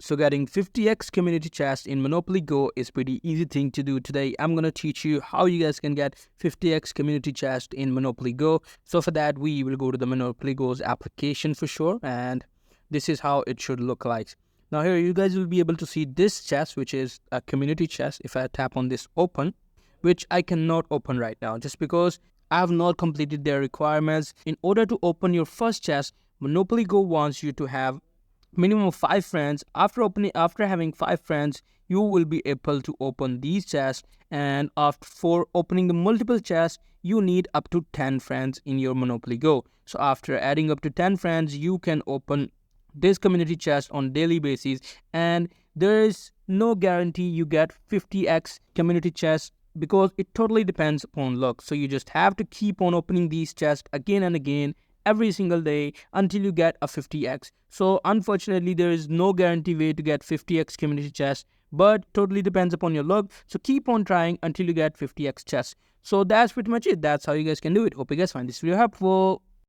So getting 50x community chest in Monopoly Go is pretty easy thing to do. Today I'm going to teach you how you guys can get 50x community chest in Monopoly Go. So for that we will go to the Monopoly Go's application for sure, and this is how it should look like. Now here you guys will be able to see this chest, which is a community chest. If I tap on this open, which I cannot open right now just because I have not completed their requirements. In order to open your first chest, Monopoly Go wants you to have minimum of 5 friends. After having 5 friends, you will be able to open these chests, and for opening the multiple chests you need up to 10 friends in your Monopoly Go. So after adding up to 10 friends, you can open this community chest on daily basis, and there is no guarantee you get 50x community chests because it totally depends upon luck. So you just have to keep on opening these chests again and again every single day until you get a 50x. So unfortunately there is no guarantee way to get 50x community chest, but totally depends upon your luck. So keep on trying until you get 50x chest. So that's pretty much it. That's how you guys can do it. Hope you guys find this video helpful.